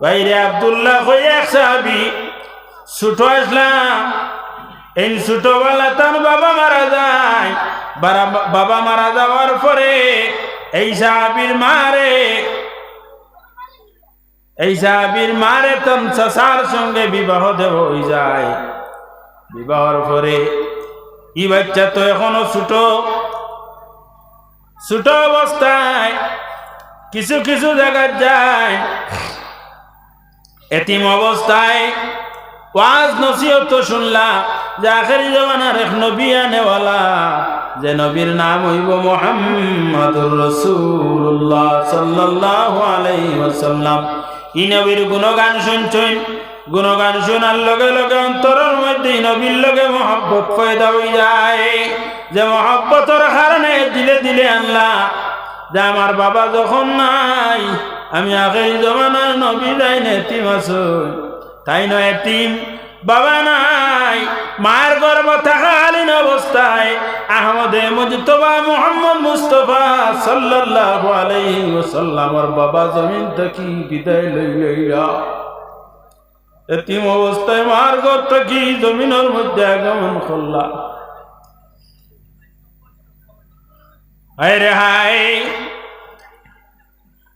বাইরে আব্দুল্লাহ কই এক সাহাবী ছোট আসলাম এই ছোটবেলা তার বাবা মারা যায় বাবা মারা যাওয়ার পরে এই সাহাবীর মারে তখন চাচার সঙ্গে বিবাহ দেব হয়ে যায়। বিবাহর পরে এই বাচ্চা তো এখনো ছোট অবস্থায় কিছু কিছু জায়গায় যায়, এতিম অবস্থায় ওয়াজ নসিহত শুনলাম যে আখেরি জামানার এক নবী আনেওয়ালা, যে নবীর নাম হইব মুহাম্মাদুর রাসূলুল্লাহ সাল্লাল্লাহু আলাইহি ওয়াসাল্লাম। এই নবীর গুণগান শুনছেন, গুণগান শোনার লগে লগে অন্তরের মধ্যে নবীর লগে মহব্বত পয়দা হয়ে যায়, যে মহব্বতের কারণে দিলে দিলে আল্লাহ যে আমার বাবা যখন নাই আমি আখেরি জামানার নবী যাই না এতিম আছো, তাই নয় এতিম বাবা নাই মায়ের গর্ভ থাকালীন অবস্থায় আহমদে মুজতবা মুহাম্মদ মুস্তাফা সাল্লাল্লাহু আলাইহি ওয়াসাল্লামের বাবা জমিন থেকে বিদায় লইলা এতিম অবস্থায় মার ঘর থেকে জমিনের মধ্যে আগমন করলা। হায় রে হায়,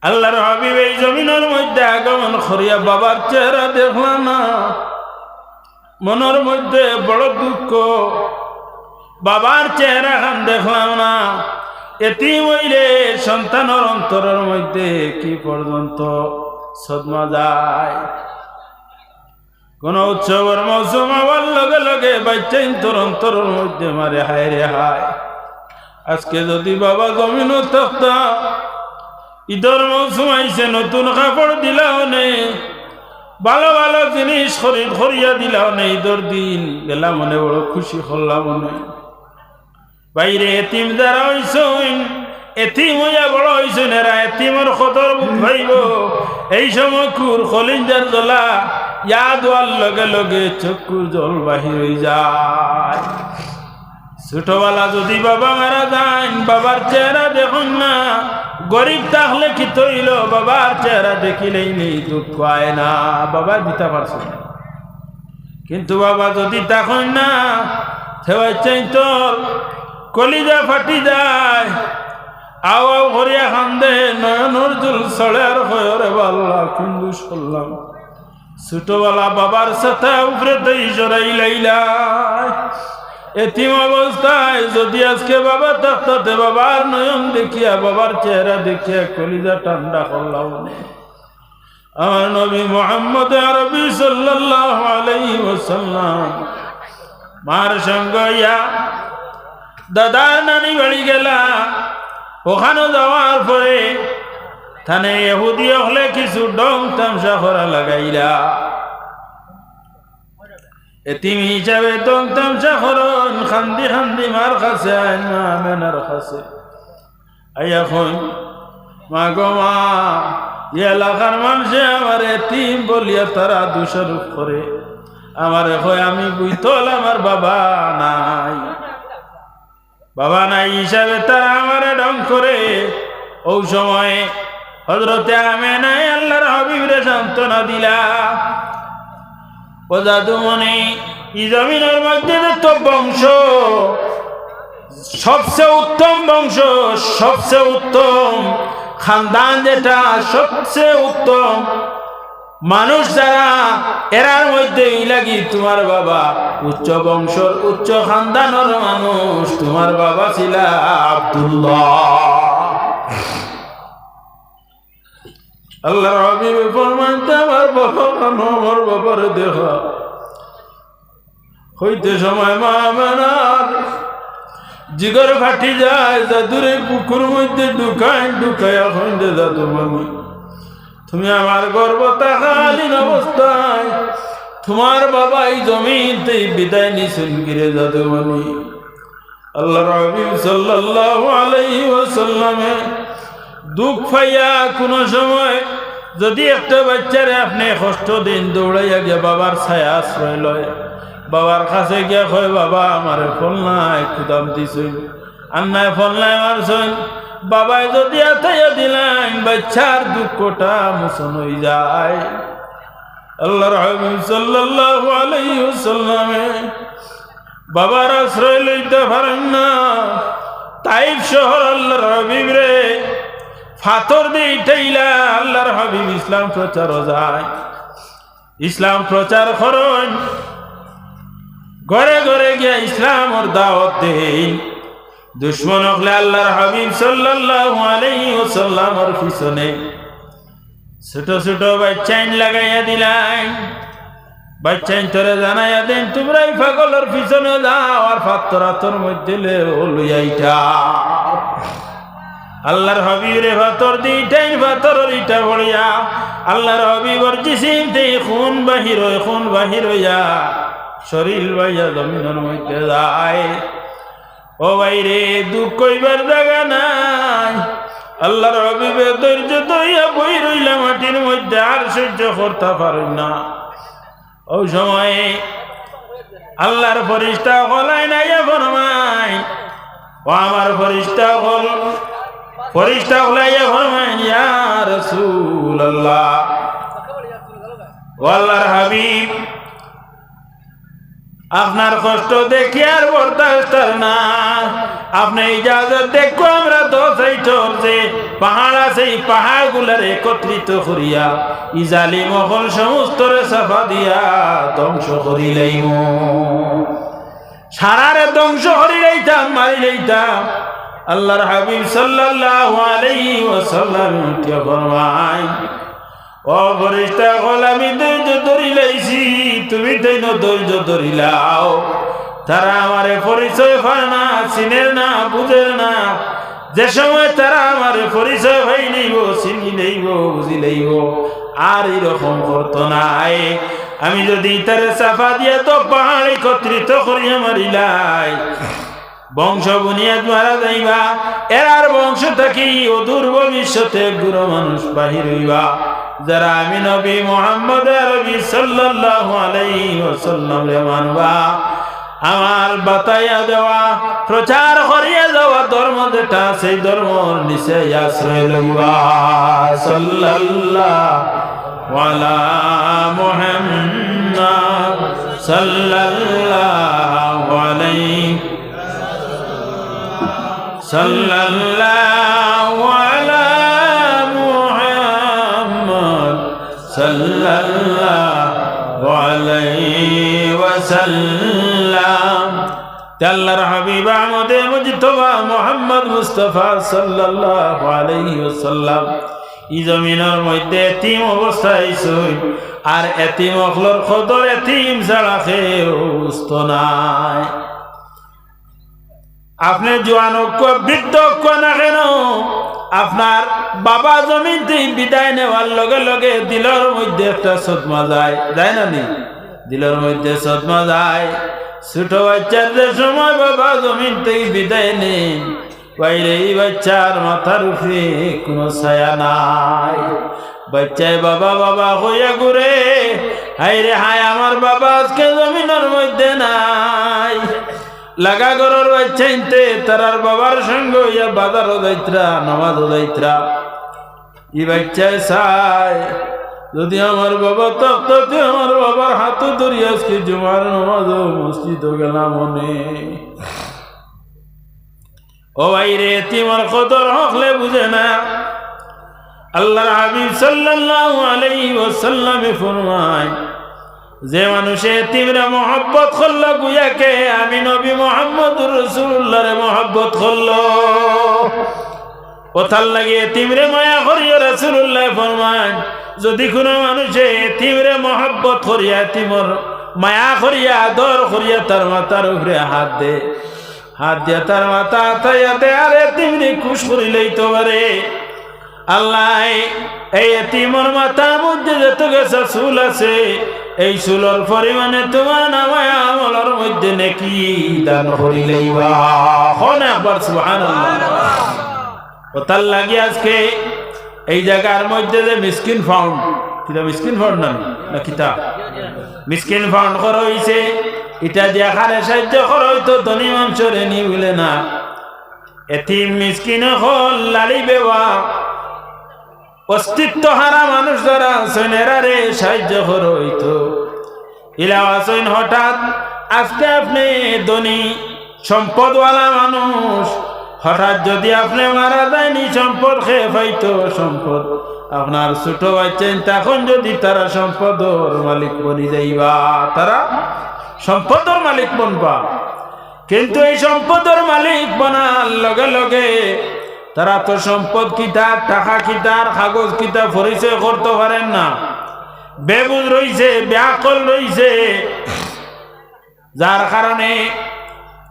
আল্লাহর হাবিব এই জমিনের মধ্যে আগমন করিয়া বাবার চেহারা দেখলাম না, মনের মধ্যে বড় দুঃখ, বাবার চেহারা খান দেখলাম না। এতিম হইলে সন্তানের অন্তরের মধ্যে কি পর্যন্ত সদমা যায়। কোন উৎসবের মৌসুম আবার লগে লগে বাচ্চা অন্তরের মধ্যে মারে হায় রে হায়। আজকে যদি বাবা জমিন থাকতা, ঈদের মৌসুম আইসে নতুন কাপড় দিলাও নেই, ভালো ভালো জিনিস খরিদ করিয়া দিলাও নেই, ঈদের দিন গেলা মনে বড় খুশি করলাম মনে। বাইরে এতিম যারা হইছেন, এতিম হইয়া বড় হইছেন, এরা এতিমের কদর ভাইব। এই সময় কুর খলিঞ্জার জ্বলা ইয়াদ হওয়ার লগে লগে চক্ষুর জল বাহির হয়ে যায়। ছোটবেলা যদি বাবা মারা যায়, বাবার চেহারা দেখুন না, গরিব থাকলে কি তৈল বাবার চেহারা দেখিলেই নেই দুঃখ আয় না, বাবা দিতে পারছে না। কিন্তু বাবা যদি তখন না থেওয়াই চাই তোর কলিজা ফাটি যায়, আও আও করিয়া কান্দে, নয়নর জল ছড়ে আর হয়রে বাল্লা কিন্তু শুনলাম ছোটবেলা বাবার সাথে উপরে দেই জড়াই লাইলাই। এতিম অবস্থায় যদি আজকে বাবা থাকতে বাবার নয়ন দেখিয়া, বাবার চেহারা দেখিয়া কলিজা ঠান্ডা করলাম। আমার নবী মুহাম্মদ আরবি সাল্লাল্লাহু আলাইহি ওয়াসাল্লাম মার সঙ্গে ইয়া দাদার নানি বাড়ি গেলা। ওখানে যাওয়ার পরে থানে ইহুদি হলে কিছু ডং তামসা করা লাগাইলা। এতিম হিসাবে ডং তামসা করন, খান্দি খান্দি মার কাছে আইন, মা মেনার কাছে আইয়া কই মা গো মা, এলাকার মানুষে আমার এতিম বলিয়া তারা দোষারোপ করে, আমার কয় আমি বুঝতল আমার বাবা নাই, বাবা নাই হিসাবে তারা আমারে ডং করে। ওই সময় হযরতে আমেনাই আল্লাহর হাবিবরে সান্ত্বনা দিলা, ও জাদুমণি এই জমিনের মধ্যে তো বংশ সবচেয়ে উত্তম বংশ, সবচেয়ে উত্তম খানদান, যেটা সবচেয়ে উত্তম মানুষ যারা, এরার মধ্যে লাগি তোমার বাবা উচ্চ বংশর উচ্চ খানদানের মানুষ। তোমার বাবা ছিল আব্দুল্লাহ। আল্লাহর হাবিব ফরমাইতে আমার বাবা কানো, আমার বাবার দেখা হইতে সময় মা মেনার জিগর ফাটি যায়। জাদুরে পুকুর মধ্যে ঢুকাইয়া হইতে জাদু মামি, তুমি আমার গর্ব থাকালীন অবস্থায় তোমার বাবা এই জমিতে বিদায় নিছেন গিরে জাদু মামি। আল্লাহর হাবিব সাল্লাল্লাহু আলাইহি ওয়াসাল্লামে দুঃখ পাইয়া কোন সময় যদি একটা বাচ্চারে আপনি কষ্ট দিন, দৌড়াইয়া গিয়া বাবার ছায়া আশ্রয় লয়, বাবার কাছে গিয়া কয় বাবা আমার ফল নাই, ক্ষুদাম দিছই, আন্নায় ফল নাই মারছই, বাবায় যদি আতাইয়া দিলেন বাচ্চার দুঃখটা মোচন হয়ে যায়। আল্লাহর হাবিব সাল্লাল্লাহু আলাইহি ওয়াসাল্লামে বাবার আশ্রয় লইতে পারেন না। তাইফ শহর আল্লাহর হাবিব রে ফাতর দিয়ে ঠাইলা আল্লাহর হাবিব ইসলাম প্রচার যায়। ইসলাম প্রচার করেন, ঘরে ঘরে গিয়া ইসলামের দাওয়াত দেন। দুশ্মন হলে আল্লাহর হাবিব সাল্লাল্লাহু আলাইহি ওয়াসাল্লামের পিছনে ছোট ছোট বাচ্চাইন লাগাইয়া দিলেন। বাচ্চাইন তোরে জানাইয়া দেন তোমরা এই পাগলের পিছনে যাও আর ফাত্তরাতর মধ্যে লইয়াইটা। আল্লাহর হাবিবরে ফাতর দিইটাইন ফাতরের ইটা পড়িয়া আল্লাহর হাবিবর জিসিম থেকে খুন বাহির হইয়া শরীর বাইয়া জমিনের মধ্যে যায়। ও বাইরে দুঃখ কইবার জায়গা নাই। আল্লাহর হাবিবে ধৈর্য ধরিয়া বই রইলা মাটির মধ্যে, আর সহ্য করতে পারেন না। ওই সময়ে আল্লাহর ফেরেশতা গলাই নাইয়া ফরমায়, ও আমার ফেরেশতা গলাইয়া ফরমায়, ইয়া রাসূলুল্লাহ, ও আল্লাহর হাবিব আপনার কষ্ট দেখি আর বরদাস্ত না। আপনি ইজাজত দেখো আমরা দোষাইতর যে পাহাড় আছে এই পাহাড় গুলার একত্রিত করিয়া ই জালিম মহল সমস্তরে সাফা দিয়া ধ্বংস করিলাইম, সারারে ধ্বংস করিলাইতাম, মারিলাইতাম। আল্লাহর হাবিব সাল্লাল্লাহু আলাইহি ওয়াসাল্লাম ফরমায়, ও ফেরেশতা হল আমি ধৈর্য ধরি লাইছি, তুমি তাই ধৈর্য ধরিলাও। তারা আমারে পরিচয় পায় না, চিনের না, বুঝের না। যে সময় তারা আমারে পরিচয় ভাই নেইব, চিনি নেইব, বুঝি নেইব, আর এরকম করতো নাই। আমি যদি তারে চাপা দিয়া তো পাহাড় একত্রিত করিয়া মারিলাই, বংশ বুনিয়াদ মারা যাইবা। এরার বংশ থাকি অদূর ভবিষ্যতে গুরু মানুষ বাহির হইবা, যারা আমি নবী মুহাম্মদ আরবি সাল্লাল্লাহু আলাইহি ওয়াসাল্লাম রে মানবা। আমার বাতাইয়া দেওয়া প্রচার করিয়া যাওয়া ধর্ম যেটা, সেই ধর্মর নিচে আশ্রয় লইবা। সাল্লাল্লাহু আলা মুহাম্মদ সাল্লাল্লাহু আলাইহি সাল্লাল্লাহু আলা মুহাম্মদ সাল্লাল্লাহু আলাইহি ওয়াসাল্লাম। আল্লাহর হাবিব আমদে মুজতবা মুহাম্মদ মুস্তাফা সাল্লাল্লাহু আলাইহি ওয়াসাল্লাম ই জমিনের মধ্যে এতিম অবস্থায় আইসই, আর এতিম হলর খদর এতিম ছাড়া কেউ বুঝতো নাই। আপনি জোয়ান বৃদ্ধ না কেন, আপনার বাবা জমিন থেকে বিদায় নেওয়ার লগে লগে দিলের মধ্যে একটা সদমা যায়, যায় না নি? দিলের মধ্যে সদমা যায়। ছোট বাচ্চার যে সময় বাবা জমিন থেকে বিদায় নেন, বাইরে এই বাচ্চার মাথার উপরে কোনো ছায়া নাই। বাচ্চায় বাবা বাবা হইয়া ঘুরে, হাই রে হাই আমার বাবা আজকে জমিনের মধ্যে নাই। লাগা গরর বাচ্চাইতে তারার বাবার সঙ্গে হইয়া বাজারও যাইত্রা, নামাজও যাইত্রা। ই বাচ্চায় চায় যদি আমার বাবা তখন আমার বাবার হাতও ধরি আজকে জুমার নামাজও মসজিদও গেলাম মনে। ও ভাই রে, তোমার কদর হকলে বুঝে না। আল্লাহর হাবিব সাল্লাল্লাহু আলাইহি ওয়াসাল্লামে ফরমায়, যে মানুষে এতিমরে মহব্বত করলো গুয়াকে আমি নবী মুহাম্মদুর রাসূলুল্লাহরে মহব্বত করলো। ওথার লাগে এতিমরে মায়া করিয়া রাসূলুল্লাহ ফরমান, যদি কোনো মানুষে এতিমরে মহব্বত করিয়া এতিমর মায়া করিয়া আদর করিয়া তার মাথার উপরে হাত দে, হাত দিয়া তার মাথা আতাইয়া দে, আর এতিমরে খুশ করিলেই তো পারে। আল্লাহ এই এতিমর মাথার মধ্যে যত গেছে চুল আছে, এই চুলর পরিমাণে তোমার নামায় আমলের মধ্যে নেকি দান করিলেই বা হনে আবার সুবহানাল্লাহ। ওতার লাগি আজকে এই জায়গার মধ্যে যে মিসকিন ফাউন্ড, কিতা মিসকিন ফাউন্ড না কিতা মিসকিন ফাউন্ড করা হয়েছে, এটা দিয়ে খারে সাহায্য করা হইতো ধনী মানুষের নি বলে না। এতিম মিসকিন হল লালি বেওয়া অস্তিত্ব হারা মানুষ যারা আছেন এরারে সাহায্য করইতো ইলা আছেন হঠাৎ আজকে আপনি ধনী সম্পদওয়ালা মানুষ হঠাৎ যদি আপনি মারা যায়নি সম্পদ খেয়ে পাইতো সম্পদ আপনার ছোট বাচ্চেন তখন যদি তারা সম্পদর মালিক বনি যাইবা তারা সম্পদর মালিক বনবা কিন্তু এই সম্পদর মালিক বনার লগে লগে তারা তো সম্পদ কিতা টাকা কিতার কাগজ কিতা পরিচয় করতে পারেন না বেবুজ রইছে ব্যাকল রইছে যার কারণে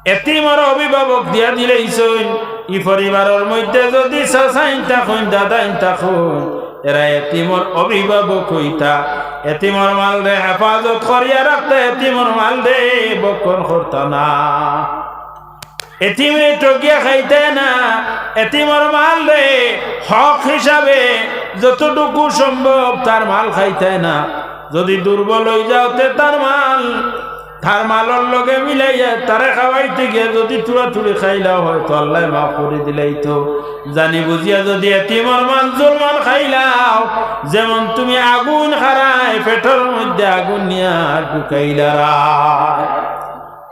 এতিমর অভিভাবক দিয়া দিলেইছেন ই পরিবারের মধ্যে যদি চাচাইন থাকুন দাদাইন থাকুন এরা এতিমর অভিভাবক হইতা এতিমর মাল রে হেফাজত করিয়া রাখতে এতিমর মাল রে বক্ষণ করত না এতিমে টকিয়া খাইতে না এতিমর মাল রে হক হিসাবে যতটুকু সম্ভব তার মাল খাইতে না যদি দুর্বল হয়ে যাওতে তার মালর লগে মিলাইয়া তারে খাওয়াইতে গিয়ে যদি তুড়াতুড়ি খাইলাও হয়তো আল্লাহ মাফ করে দিলেই তো জানি বুঝিয়া যদি এতিমর মাল জোরমান খাইলাও যেমন তুমি আগুন খারায় পেটের মধ্যে আগুন নিয়া ঢুকাইলা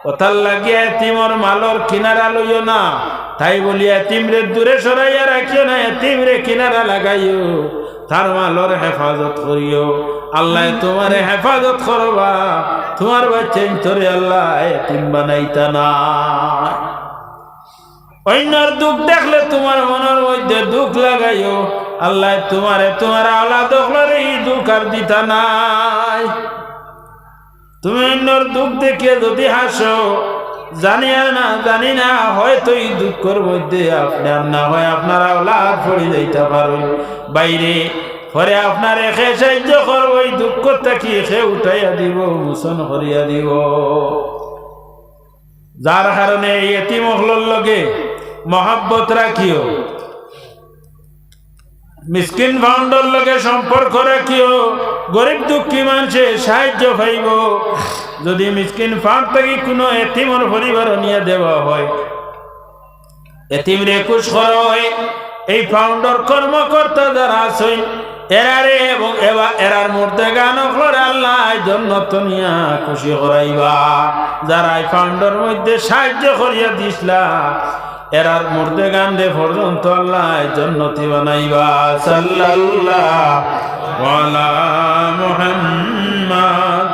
ওতার লাগিয়া এতিমর মালর কিনারা লইও না তাই বলি এতিমরে দূরে সরাইয়া রাখিও না এতিমরে কিনারা লাগাইও তার মালর হেফাজত করিও আল্লাহ তোমারে হেফাজত করবা তোমার বাচ্চা তোরে আল্লাহ এতিম বানাইতা না অন্যর দুঃখ দেখলে তোমার মনের মধ্যে দুঃখ লাগাইও আল্লাহ তোমার আওলাদ দেখলে এই দুঃখ আর দিতা নাই তুমি অন্যর দুঃখ দেখে যদি হাসো জানি না হয়তো এই দুঃখের মধ্যে আপনার না হয় আপনার আওলাদ পড়ে যাইতে পারো বাইরে পরে আপনার এখে সাহায্য করবো এই দুঃখ থেকে এখে উঠাইয়া দিব মোচন করিয়া দিব যার কারণে এই এতিম হলর লগে মহাব্বত রাখিও মিসকিন ভাউন্ডর লগে সম্পর্ক রাখিও গরিব দুঃখী মানুষে সাহায্য পাইব যদি মিসকিন ফাঁক থেকে কোনো এতিমর পরিবার নিয়ে দেওয়া হয় এতিমরে খুশ করা হয় এই ফাউন্ডার কর্মকর্তা যারা আছেন এরারে এবং এরার মধ্যে গান করে আল্লাহ জন্নত নিয়া খুশি করাইবা যারা এই ফাউন্ডার মধ্যে সাহায্য করিয়া দিসলা এরার মধ্যে গান দে পর্যন্ত আল্লাহ জন্নতি বানাইবা সাল্লাল্লাহু আলা মুহাম্মদ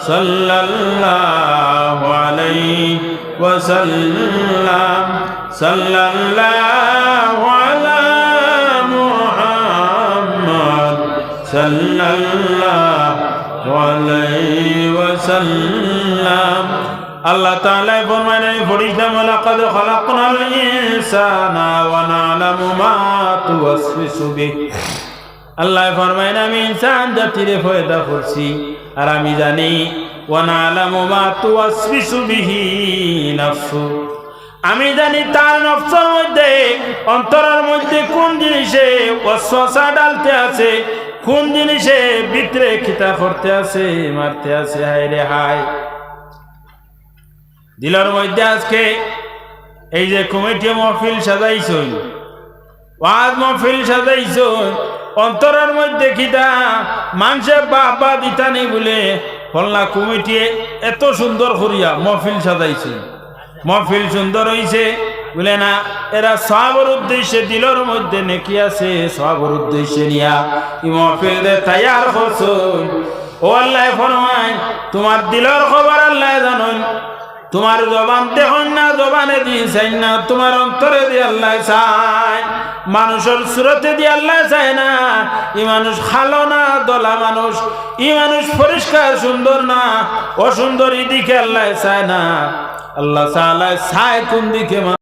সাল্লাল্লাহু আলাইহি ওয়াসাল্লাম সাল্লাল্লাহু আলা মুহাম্মদ সাল্লাল্লাহু আলাইহি ওয়াসাল্লাম আল্লাহ তাআলা ফরমানে ফরিশতাম লাকাদ খালাকনাল ইনসানা ওয়া না'লামু মা তুওয়াসবিসু বিহি আল্লাহ ফরমানে আমি ইনসান জাতিরে পয়দা করছি আর আমি জানি ওয়া না'লামু মা তুওয়াসবিসু বিহি নাফসু আমি জানি তার নফসের মধ্যে অন্তরের মধ্যে কোন জিনিসে ওয়াসওয়াসা ডালতে আছে কোন জিনিসে ভিতরে খিতা করতে আছে মারতে আছে হায় রে হায় দিলের মধ্যে আজকে এই যে কমিটি মহফিল সাজাইছই ওয়াজ মহফিল সাজাইছই অন্তরের মধ্যে খিতা মানুষে বাবা দিতা নেই বলে ফলনা কমিটি এত সুন্দর করিয়া মহফিল সাজাইছে মহফিল সুন্দর হইছে বলে না এরা সওয়াবের উদ্দেশ্যে দিলের মধ্যে নেকি আছে সওয়াবের উদ্দেশ্যে নিয়া এই মহফিল দে তৈয়ার করছই ও আল্লাহ ফরমায় তোমার দিলের খবর আল্লাহ জানেন তোমার জবান দেখুন না জবানে দিয়েছেন না তোমার অন্তরে দিয়ে আল্লাহ চায় মানুষের সুরতে দিয়ে আল্লাহ চায় না ই মানুষ খালো না দলা মানুষ ই মানুষ পরিষ্কার সুন্দর না অসুন্দর দিকে আল্লাহ চায় না আল্লাহ চায় কোন দিকে